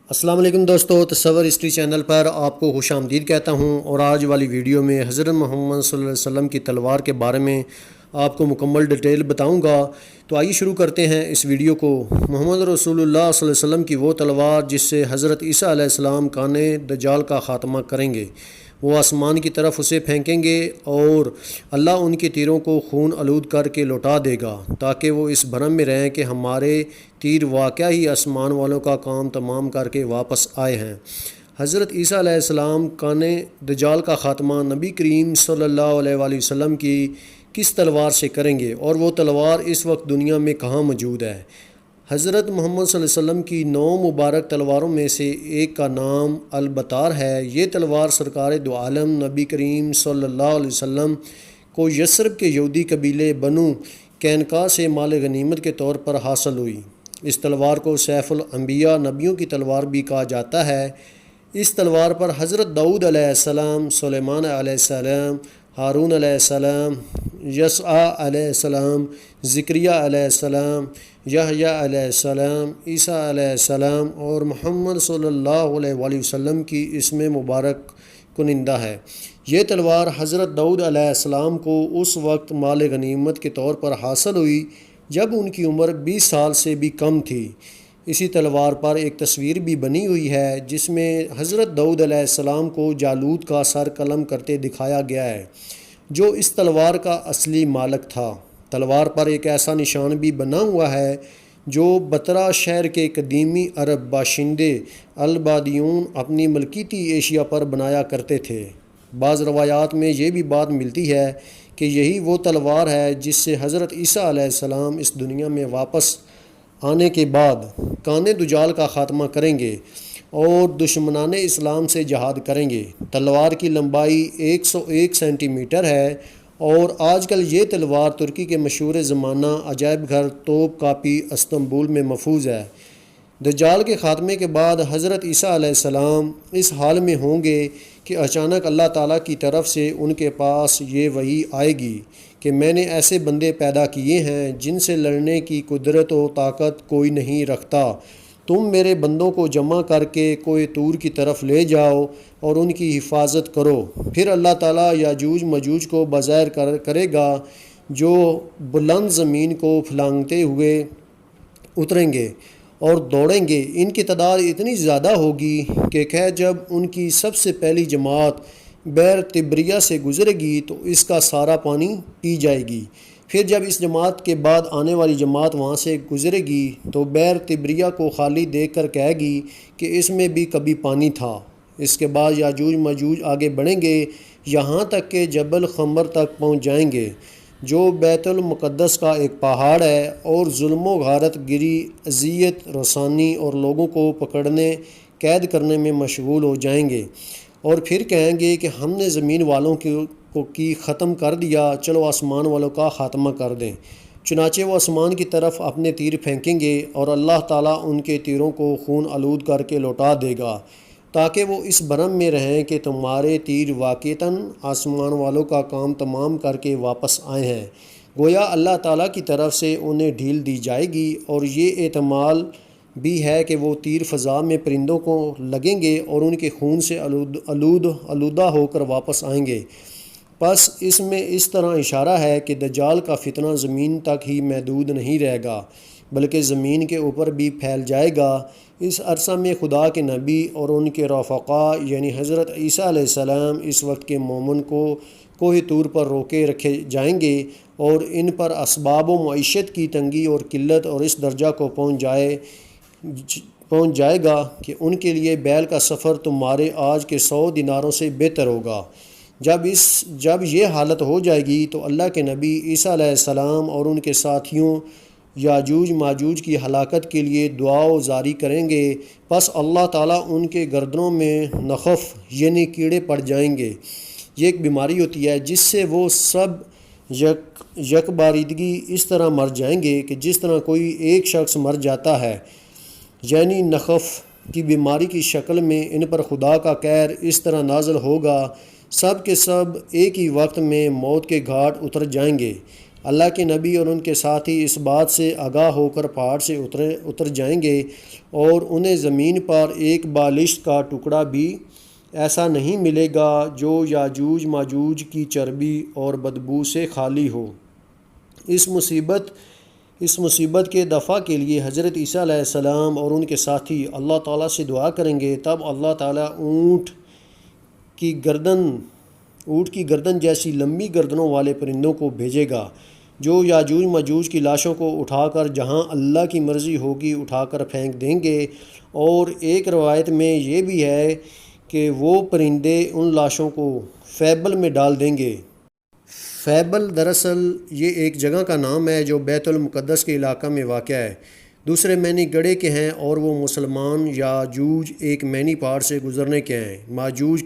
السلام علیکم دوستو، تصور ہسٹری چینل پر آپ کو خوش آمدید کہتا ہوں، اور آج والی ویڈیو میں حضرت محمد صلی اللہ علیہ وسلم کی تلوار کے بارے میں آپ کو مکمل ڈیٹیل بتاؤں گا۔ تو آئیے شروع کرتے ہیں اس ویڈیو کو۔ محمد رسول اللہ صلی اللہ علیہ وسلم کی وہ تلوار جس سے حضرت عیسیٰ علیہ السلام کانے دجال کا خاتمہ کریں گے، وہ آسمان کی طرف اسے پھینکیں گے اور اللہ ان کے تیروں کو خون آلود کر کے لوٹا دے گا، تاکہ وہ اس بھرم میں رہیں کہ ہمارے تیر واقعہ ہی آسمان والوں کا کام تمام کر کے واپس آئے ہیں۔ حضرت عیسیٰ علیہ السلام کانے دجال کا خاتمہ نبی کریم صلی اللہ علیہ وآلہ وسلم کی کس تلوار سے کریں گے، اور وہ تلوار اس وقت دنیا میں کہاں موجود ہے؟ حضرت محمد صلی اللہ علیہ وسلم کی 9 مبارک تلواروں میں سے ایک کا نام البتار ہے۔ یہ تلوار سرکار دو عالم نبی کریم صلی اللہ علیہ وسلم کو یثرب کے یہودی قبیلے بنو قینقاع سے مال غنیمت کے طور پر حاصل ہوئی۔ اس تلوار کو سیف الانبیاء، نبیوں کی تلوار بھی کہا جاتا ہے۔ اس تلوار پر حضرت داؤد علیہ السلام، سلیمان علیہ السلام، ہارون علیہ السلام، یسع علیہ السلام، زکریا علیہ السلام، یحییٰ علیہ السلام، عیسیٰ علیہ السلام اور محمد صلی اللہ علیہ وآلہ وسلم کی اسم مبارک کنندہ ہے۔ یہ تلوار حضرت داؤد علیہ السلام کو اس وقت مال غنیمت کے طور پر حاصل ہوئی جب ان کی عمر 20 سال سے بھی کم تھی۔ اسی تلوار پر ایک تصویر بھی بنی ہوئی ہے جس میں حضرت داؤد علیہ السلام کو جالوت کا سر قلم کرتے دکھایا گیا ہے، جو اس تلوار کا اصلی مالک تھا۔ تلوار پر ایک ایسا نشان بھی بنا ہوا ہے جو بترا شہر کے قدیمی عرب باشندے البادیون اپنی ملکیتی ایشیا پر بنایا کرتے تھے۔ بعض روایات میں یہ بھی بات ملتی ہے کہ یہی وہ تلوار ہے جس سے حضرت عیسیٰ علیہ السلام اس دنیا میں واپس آنے کے بعد کانے دجال کا خاتمہ کریں گے اور دشمنان اسلام سے جہاد کریں گے۔ تلوار کی لمبائی 101 سینٹی میٹر ہے، اور آج کل یہ تلوار ترکی کے مشہور زمانہ عجائب گھر توپ کاپی استنبول میں محفوظ ہے۔ دجال کے خاتمے کے بعد حضرت عیسیٰ علیہ السلام اس حال میں ہوں گے کہ اچانک اللہ تعالیٰ کی طرف سے ان کے پاس یہ وحی آئے گی کہ میں نے ایسے بندے پیدا کیے ہیں جن سے لڑنے کی قدرت و طاقت کوئی نہیں رکھتا، تم میرے بندوں کو جمع کر کے کوہ طور کی طرف لے جاؤ اور ان کی حفاظت کرو۔ پھر اللہ تعالیٰ یاجوج ماجوج کو بظاہر کرے گا جو بلند زمین کو پھلانگتے ہوئے اتریں گے اور دوڑیں گے۔ ان کی تعداد اتنی زیادہ ہوگی کہ جب ان کی سب سے پہلی جماعت بئر طبریہ سے گزرے گی تو اس کا سارا پانی پی جائے گی۔ پھر جب اس جماعت کے بعد آنے والی جماعت وہاں سے گزرے گی تو بئر طبریہ کو خالی دیکھ کر کہے گی کہ اس میں بھی کبھی پانی تھا۔ اس کے بعد یاجوج ماجوج آگے بڑھیں گے یہاں تک کہ جبل خمر تک پہنچ جائیں گے، جو بیت المقدس کا ایک پہاڑ ہے، اور ظلم و غارت گری، اذیت رسانی اور لوگوں کو پکڑنے قید کرنے میں مشغول ہو جائیں گے، اور پھر کہیں گے کہ ہم نے زمین والوں کی ختم کر دیا، چلو آسمان والوں کا خاتمہ کر دیں۔ چنانچہ وہ آسمان کی طرف اپنے تیر پھینکیں گے اور اللہ تعالیٰ ان کے تیروں کو خون آلود کر کے لوٹا دے گا، تاکہ وہ اس بھرم میں رہیں کہ تمہارے تیر واقعتاً آسمان والوں کا کام تمام کر کے واپس آئے ہیں۔ گویا اللہ تعالیٰ کی طرف سے انہیں ڈھیل دی جائے گی، اور یہ احتمال بھی ہے کہ وہ تیر فضا میں پرندوں کو لگیں گے اور ان کے خون سے آلودہ ہو کر واپس آئیں گے۔ پس اس میں اس طرح اشارہ ہے کہ دجال کا فتنہ زمین تک ہی محدود نہیں رہے گا، بلکہ زمین کے اوپر بھی پھیل جائے گا۔ اس عرصہ میں خدا کے نبی اور ان کے رفقاء یعنی حضرت عیسیٰ علیہ السلام اس وقت کے مومن کو کوہ طور پر روکے رکھے جائیں گے، اور ان پر اسباب و معیشت کی تنگی اور قلت اور اس درجہ کو پہنچ جائے گا کہ ان کے لیے بیل کا سفر تمہارے آج کے 100 دیناروں سے بہتر ہوگا۔ جب یہ حالت ہو جائے گی تو اللہ کے نبی عیسیٰ علیہ السلام اور ان کے ساتھیوں یاجوج ماجوج کی ہلاکت کے لیے دعا و زاری کریں گے، پس اللہ تعالیٰ ان کے گردنوں میں نخف یعنی کیڑے پڑ جائیں گے۔ یہ ایک بیماری ہوتی ہے جس سے وہ سب یکباریدگی اس طرح مر جائیں گے کہ جس طرح کوئی ایک شخص مر جاتا ہے، یعنی نخف کی بیماری کی شکل میں ان پر خدا کا قہر اس طرح نازل ہوگا، سب کے سب ایک ہی وقت میں موت کے گھاٹ اتر جائیں گے۔ اللہ کے نبی اور ان کے ساتھی اس بات سے آگاہ ہو کر پہاڑ سے اتر جائیں گے اور انہیں زمین پر ایک بالشت کا ٹکڑا بھی ایسا نہیں ملے گا جو یاجوج ماجوج کی چربی اور بدبو سے خالی ہو۔ اس مصیبت کے دفع کے لیے حضرت عیسیٰ علیہ السلام اور ان کے ساتھی اللہ تعالیٰ سے دعا کریں گے، تب اللہ تعالیٰ اونٹ کی گردن جیسی لمبی گردنوں والے پرندوں کو بھیجے گا جو یاجوج ماجوج کی لاشوں کو اٹھا کر جہاں اللہ کی مرضی ہوگی اٹھا کر پھینک دیں گے۔ اور ایک روایت میں یہ بھی ہے کہ وہ پرندے ان لاشوں کو فیبل میں ڈال دیں گے۔ فیبل دراصل یہ ایک جگہ کا نام ہے جو بیت المقدس کے علاقہ میں واقع ہے۔ دوسرے معنی گڑھے کے ہیں اور وہ مسلمان یاجوج ایک معنی پہاڑ سے گزرنے کے ہیں۔ ماجوج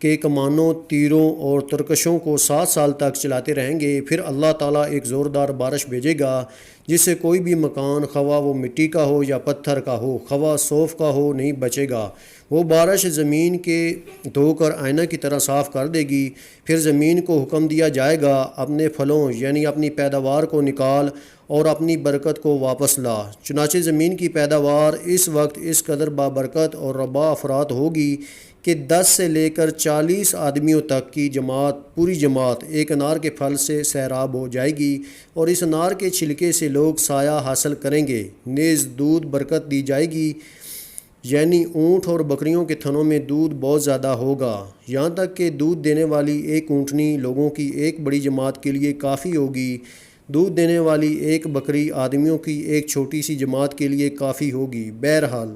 کے کمانوں، تیروں اور ترکشوں کو 7 سال تک چلاتے رہیں گے، پھر اللہ تعالیٰ ایک زوردار بارش بھیجے گا جس سے کوئی بھی مکان، خواہ وہ مٹی کا ہو یا پتھر کا ہو، خواہ صوف کا ہو، نہیں بچے گا۔ وہ بارش زمین کے دھو کر آئینہ کی طرح صاف کر دے گی۔ پھر زمین کو حکم دیا جائے گا اپنے پھلوں یعنی اپنی پیداوار کو نکال اور اپنی برکت کو واپس لا۔ چنانچہ زمین کی پیداوار اس وقت اس قدر بابرکت اور ربا افرات ہوگی کہ 10 سے لے کر 40 آدمیوں تک کی پوری جماعت ایک انار کے پھل سے سیراب ہو جائے گی، اور اس انار کے چھلکے سے لوگ سایہ حاصل کریں گے۔ نیز دودھ برکت دی جائے گی، یعنی اونٹ اور بکریوں کے تھنوں میں دودھ بہت زیادہ ہوگا، یہاں تک کہ دودھ دینے والی ایک اونٹنی لوگوں کی ایک بڑی جماعت کے لیے کافی ہوگی۔ دودھ دینے والی ایک بکری آدمیوں کی ایک چھوٹی سی جماعت کے لیے کافی ہوگی۔ بہرحال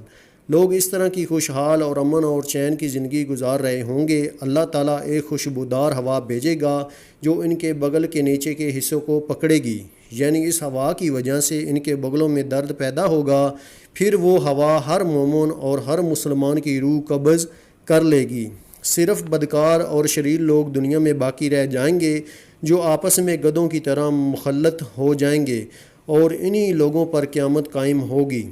لوگ اس طرح کی خوشحال اور امن اور چین کی زندگی گزار رہے ہوں گے۔ اللہ تعالیٰ ایک خوشبودار ہوا بھیجے گا جو ان کے بغل کے نیچے کے حصوں کو پکڑے گی، یعنی اس ہوا کی وجہ سے ان کے بغلوں میں درد پیدا ہوگا۔ پھر وہ ہوا ہر مومن اور ہر مسلمان کی روح قبض کر لے گی۔ صرف بدکار اور شریر لوگ دنیا میں باقی رہ جائیں گے جو آپس میں گدھوں کی طرح مخلط ہو جائیں گے، اور انہی لوگوں پر قیامت قائم ہوگی۔